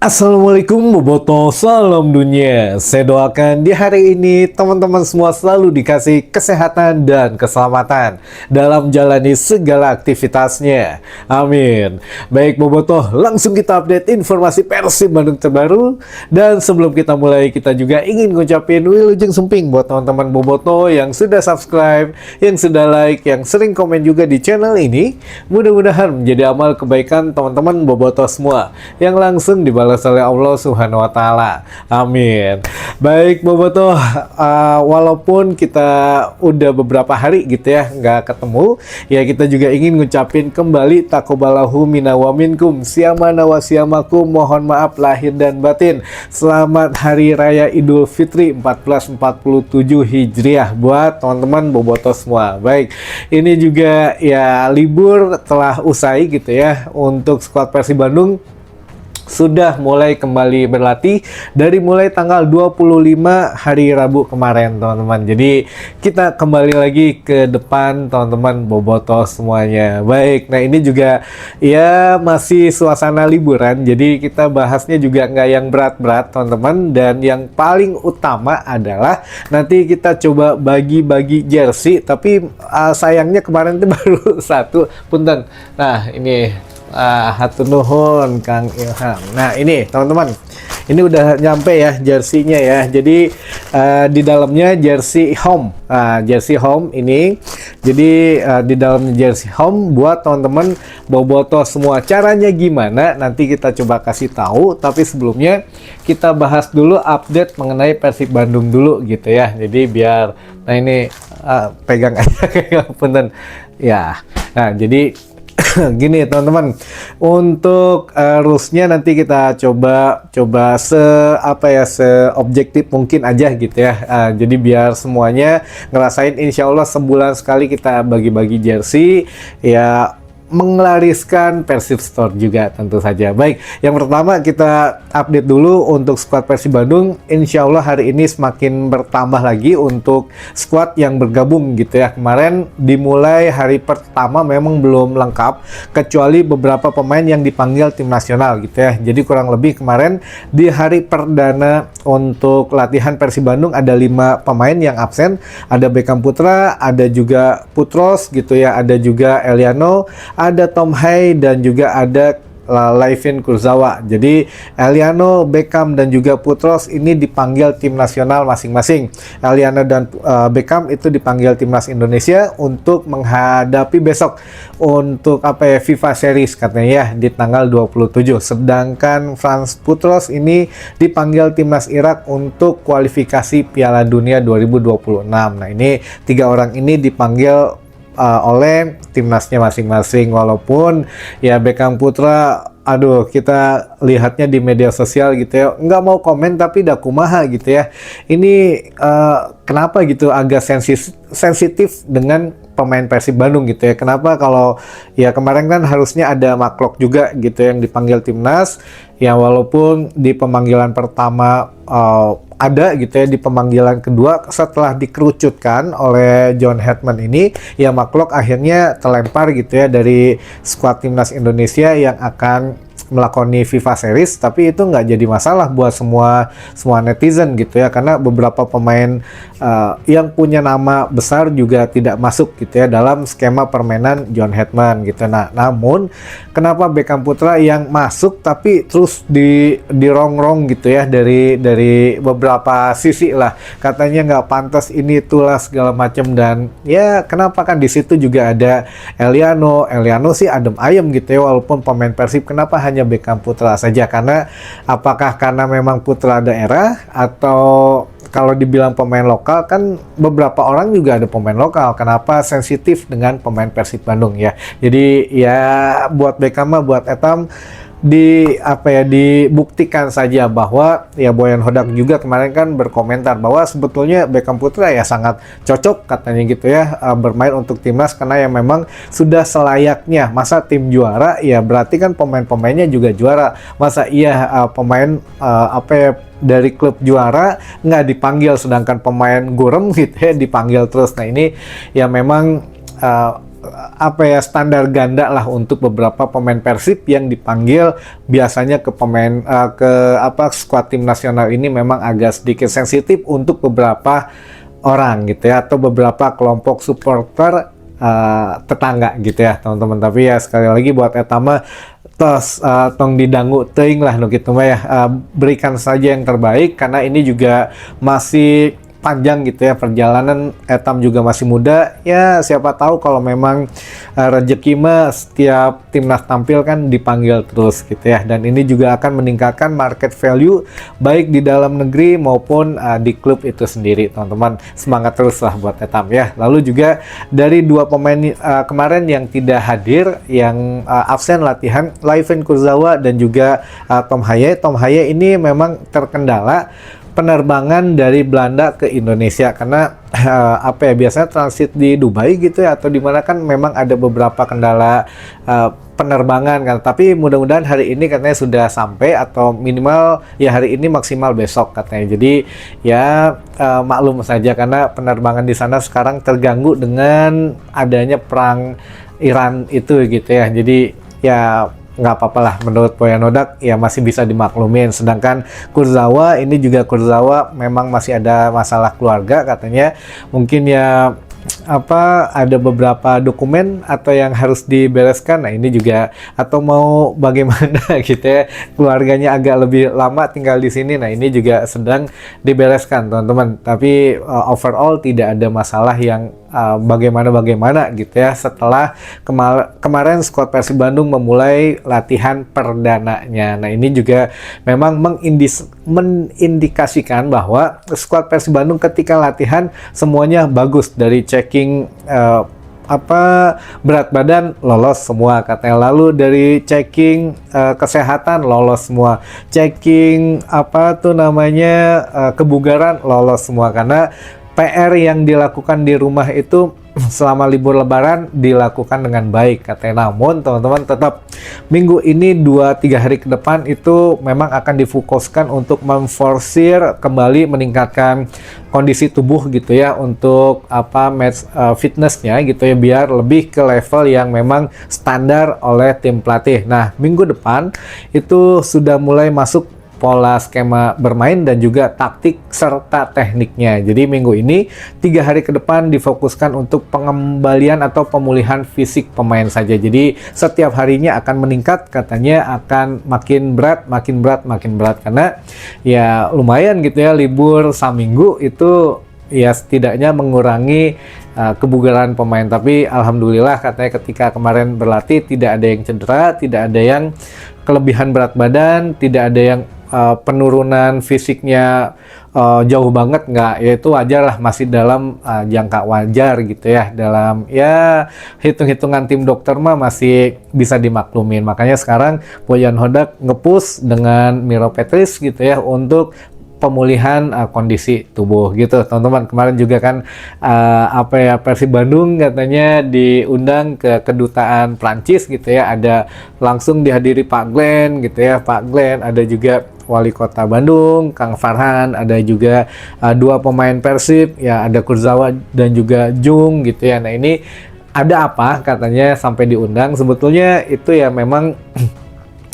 Assalamualaikum Boboto, salam dunia. Saya doakan di hari ini teman-teman semua selalu dikasih kesehatan dan keselamatan dalam jalani segala aktivitasnya. Amin. Baik Boboto, langsung kita update informasi Persib Bandung terbaru. Dan sebelum kita mulai, kita juga ingin ngucapin wilujeng sumping buat teman-teman Boboto yang sudah subscribe, yang sudah like, yang sering komen juga di channel ini. Mudah-mudahan menjadi amal kebaikan teman-teman Boboto semua yang langsung dibalas oleh Allah Subhanahu wa Ta'ala. Amin. Baik Boboto, walaupun kita udah beberapa hari gitu ya nggak ketemu, ya kita juga ingin ngucapin kembali takobalahu minna wa minkum, siyamana wa siyamakum, mohon maaf lahir dan batin. Selamat Hari Raya Idul Fitri 1447 Hijriah buat teman-teman Boboto semua. Baik, ini juga ya libur telah usai gitu ya untuk skuad Persib Bandung. Sudah mulai kembali berlatih dari mulai tanggal 25 hari Rabu kemarin teman-teman. Jadi kita kembali lagi ke depan teman-teman Boboto semuanya. Baik, nah ini juga ya masih suasana liburan. Jadi kita bahasnya juga nggak yang berat-berat teman-teman. Dan yang paling utama adalah nanti kita coba bagi-bagi jersey. Tapi sayangnya kemarin itu baru satu. Punten. Nah ini hatur nuhun Kang Ilham. Nah ini teman-teman, ini udah nyampe ya jersinya ya. Jadi di dalamnya jersey home, jersey home ini. Jadi di dalamnya jersey home buat teman-teman Boboto semua. Caranya gimana? Nanti kita coba kasih tahu. Tapi sebelumnya kita bahas dulu update mengenai Persib Bandung dulu gitu ya. Jadi biar, nah ini pegang aja, punten ya. Nah jadi gini teman-teman, untuk rulesnya nanti kita coba seobjektif mungkin aja gitu ya. Jadi biar semuanya ngerasain, insya Allah sebulan sekali kita bagi-bagi jersey ya, menglariskan Persib Store juga tentu saja. Baik, yang pertama kita update dulu untuk skuad Persib Bandung. Insya Allah hari ini semakin bertambah lagi untuk skuad yang bergabung gitu ya. Kemarin dimulai hari pertama memang belum lengkap, kecuali beberapa pemain yang dipanggil tim nasional gitu ya. Jadi kurang lebih kemarin di hari perdana untuk latihan Persib Bandung ada 5 pemain yang absen. Ada Beckham Putra, ada juga Putros gitu ya, ada juga Eliano, ada Tom Hai, dan juga ada Laifin Kurzawa. Jadi Eliano, Beckham, dan juga Putros ini dipanggil tim nasional masing-masing. Eliano dan Beckham itu dipanggil timnas Indonesia untuk menghadapi besok untuk FIFA Series katanya ya di tanggal 27. Sedangkan Franz Putros ini dipanggil timnas Irak untuk kualifikasi Piala Dunia 2026. Nah ini 3 orang ini dipanggil oleh timnasnya masing-masing. Walaupun ya Beckham Putra, aduh kita lihatnya di media sosial gitu ya, nggak mau komen tapi dah kumaha gitu ya. Ini kenapa gitu agak sensitif dengan pemain Persib Bandung gitu ya. Kenapa kalau ya kemarin kan harusnya ada Maklok juga gitu yang dipanggil timnas ya, walaupun di pemanggilan pertama ada gitu ya, di pemanggilan kedua setelah dikerucutkan oleh John Hetman ini ya Maklok akhirnya terlempar gitu ya dari skuad timnas Indonesia yang akan melakoni FIFA Series. Tapi itu nggak jadi masalah buat semua netizen gitu ya, karena beberapa pemain yang punya nama besar juga tidak masuk gitu ya dalam skema permainan John Hetman gitu. Nah namun kenapa Beckham Putra yang masuk tapi terus dirongrong gitu ya dari beberapa sisi lah, katanya nggak pantas ini itulah segala macam. Dan ya kenapa, kan di situ juga ada Eliano sih adem ayem gitu ya, walaupun pemain Persib. Kenapa hanya Beckham Putra saja? Karena apakah karena memang putra daerah, atau kalau dibilang pemain lokal, kan beberapa orang juga ada pemain lokal. Kenapa sensitif dengan pemain Persib Bandung ya? Jadi ya buat Beckham, buat Etam dibuktikan saja bahwa ya Boyan Hodak juga kemarin kan berkomentar bahwa sebetulnya Beckham Putra ya sangat cocok katanya gitu ya bermain untuk timnas, karena ya memang sudah selayaknya. Masa tim juara ya berarti kan pemain-pemainnya juga juara. Masa iya pemain dari klub juara nggak dipanggil, sedangkan pemain gurem gitu ya dipanggil terus. Nah ini ya memang apa ya, standar ganda lah untuk beberapa pemain Persib yang dipanggil. Biasanya ke pemain ke apa, skuad tim nasional ini memang agak sedikit sensitif untuk beberapa orang gitu ya, atau beberapa kelompok supporter tetangga gitu ya teman-teman. Tapi ya sekali lagi buat etama tos tong didangu teuing lah nu kitu mah ya, berikan saja yang terbaik karena ini juga masih panjang gitu ya perjalanan. Etam juga masih muda ya, siapa tahu kalau memang rezeki mah setiap timnas tampil kan dipanggil terus gitu ya, dan ini juga akan meningkatkan market value baik di dalam negeri maupun di klub itu sendiri teman-teman. Semangat terus lah buat Etam ya. Lalu juga dari dua pemain kemarin yang tidak hadir, yang absen latihan, Layven Kurzawa dan juga Tom Haye. Tom Haye ini memang terkendala penerbangan dari Belanda ke Indonesia karena apa ya, biasanya transit di Dubai gitu ya, atau di mana kan memang ada beberapa kendala penerbangan kan. Tapi mudah-mudahan hari ini katanya sudah sampai, atau minimal ya hari ini maksimal besok katanya. Jadi ya maklum saja karena penerbangan di sana sekarang terganggu dengan adanya perang Iran itu gitu ya. Jadi ya nggak apa-apa lah menurut Boyan Hodak, ya masih bisa dimaklumin. Sedangkan Kurzawa ini juga, Kurzawa memang masih ada masalah keluarga katanya, mungkin ya apa, ada beberapa dokumen atau yang harus dibereskan. Nah ini juga, atau mau bagaimana gitu ya, keluarganya agak lebih lama tinggal di sini. Nah ini juga sedang dibereskan teman-teman. Tapi overall tidak ada masalah yang bagaimana gitu ya, setelah kemarin skuad Persib Bandung memulai latihan perdananya. Nah ini juga memang mengindikasikan bahwa skuad Persib Bandung ketika latihan semuanya bagus, dari checking berat badan lolos semua katanya, lalu dari checking kesehatan lolos semua, checking kebugaran lolos semua, karena PR yang dilakukan di rumah itu selama libur lebaran dilakukan dengan baik katanya. Namun teman-teman tetap minggu ini 2-3 hari ke depan itu memang akan difokuskan untuk memforsir kembali meningkatkan kondisi tubuh gitu ya, untuk match fitnessnya gitu ya, biar lebih ke level yang memang standar oleh tim pelatih. Nah minggu depan itu sudah mulai masuk pola skema bermain dan juga taktik serta tekniknya. Jadi minggu ini 3 hari ke depan difokuskan untuk pengembalian atau pemulihan fisik pemain saja. Jadi setiap harinya akan meningkat, katanya akan makin berat karena ya lumayan gitu ya, libur saminggu itu ya setidaknya mengurangi kebugaran pemain. Tapi alhamdulillah katanya ketika kemarin berlatih tidak ada yang cedera, tidak ada yang kelebihan berat badan, tidak ada yang penurunan fisiknya jauh banget, nggak, ya itu wajar lah, masih dalam jangka wajar gitu ya, dalam ya hitung-hitungan tim dokter mah masih bisa dimaklumin. Makanya sekarang Boyan Hodak nge-push dengan Miro Petris gitu ya untuk pemulihan kondisi tubuh gitu teman-teman. Kemarin juga kan Persib Bandung katanya diundang ke kedutaan Prancis gitu ya, ada langsung dihadiri Pak Glenn gitu ya, Pak Glenn, ada juga Wali Kota Bandung Kang Farhan, ada juga 2 pemain Persib ya, ada Kurzawa dan juga Jung gitu ya. Nah ini ada apa katanya sampai diundang, sebetulnya itu ya memang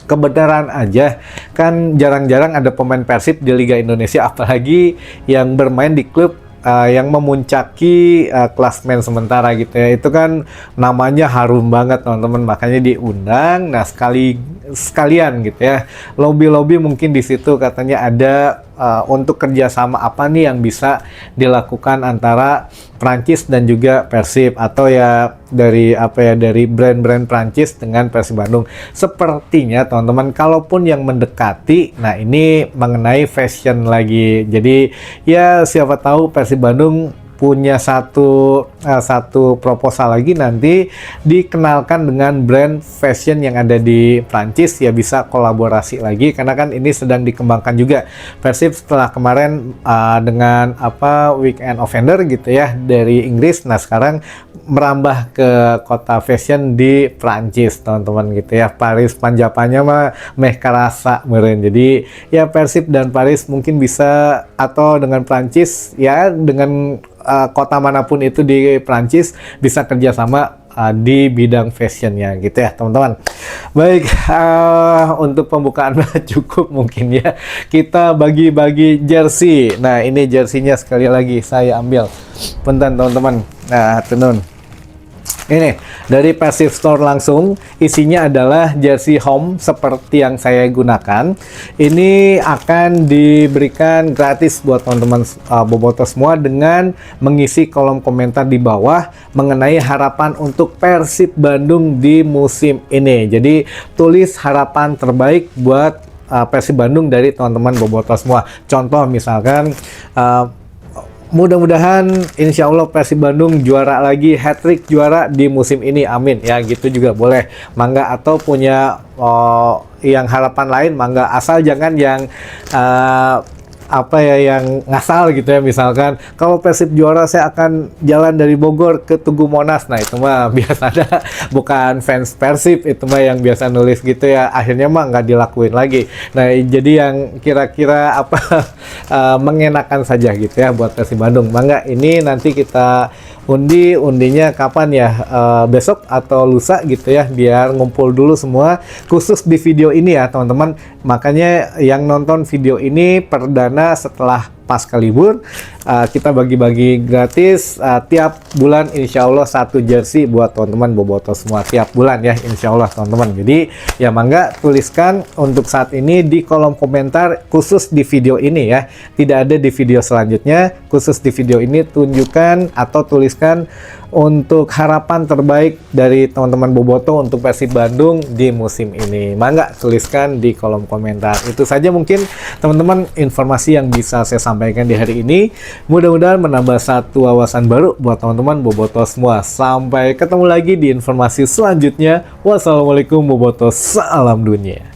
kebenaran aja, kan jarang-jarang ada pemain Persib di Liga Indonesia, apalagi yang bermain di klub yang memuncaki klasmen sementara gitu ya. Itu kan namanya harum banget teman-teman, makanya diundang. Nah sekalian gitu ya, lobby mungkin di situ katanya ada untuk kerjasama apa nih yang bisa dilakukan antara Prancis dan juga Persib, atau ya dari dari brand-brand Prancis dengan Persib Bandung. Sepertinya teman-teman kalaupun yang mendekati, nah ini mengenai fashion lagi. Jadi ya siapa tahu Persib Bandung punya satu proposal lagi nanti dikenalkan dengan brand fashion yang ada di Prancis, ya bisa kolaborasi lagi, karena kan ini sedang dikembangkan juga Persib setelah kemarin dengan Weekend Offender gitu ya dari Inggris. Nah sekarang merambah ke kota fashion di Prancis teman-teman gitu ya, Paris panjapannya mah meh karasa meureun. Jadi ya Persib dan Paris mungkin bisa, atau dengan Prancis ya, dengan kota manapun itu di Prancis bisa kerjasama di bidang fashionnya gitu ya teman-teman. Baik, untuk pembukaan cukup mungkin ya. Kita bagi-bagi jersey. Nah ini jerseynya sekali lagi saya ambil. Punten teman-teman. Nah tenun. Ini dari Persib Store langsung, isinya adalah jersey home seperti yang saya gunakan. Ini akan diberikan gratis buat teman-teman bobotoh semua dengan mengisi kolom komentar di bawah mengenai harapan untuk Persib Bandung di musim ini. Jadi tulis harapan terbaik buat Persib Bandung dari teman-teman bobotoh semua. Contoh misalkan mudah-mudahan insya Allah Persib Bandung juara lagi, hat-trick juara di musim ini, amin. Ya gitu juga boleh, mangga. Atau punya yang harapan lain, mangga. Asal jangan yang yang ngasal gitu ya. Misalkan kalau Persib juara saya akan jalan dari Bogor ke Tugu Monas. Nah itu mah biasa ada, bukan fans Persib itu mah yang biasa nulis gitu ya. Akhirnya mah nggak dilakuin lagi. Nah jadi yang kira-kira mengenakan saja gitu ya buat Persib Bandung. Mangga, ini nanti kita undinya kapan ya, besok atau lusa gitu ya, biar ngumpul dulu semua khusus di video ini ya teman-teman. Makanya yang nonton video ini perdana setelah pasca libur, kita bagi-bagi gratis tiap bulan insya Allah satu jersey buat teman-teman bobotoh semua tiap bulan ya insya Allah teman-teman. Jadi ya mangga tuliskan untuk saat ini di kolom komentar khusus di video ini ya, tidak ada di video selanjutnya. Khusus di video ini tunjukkan atau tuliskan untuk harapan terbaik dari teman-teman bobotoh untuk Persib Bandung di musim ini. Mangga tuliskan di kolom komentar. Itu saja mungkin teman-teman informasi yang bisa saya sampaikan di hari ini. Mudah-mudahan menambah satu wawasan baru buat teman-teman bobotoh semua. Sampai ketemu lagi di informasi selanjutnya. Wassalamualaikum bobotoh, salam dunia.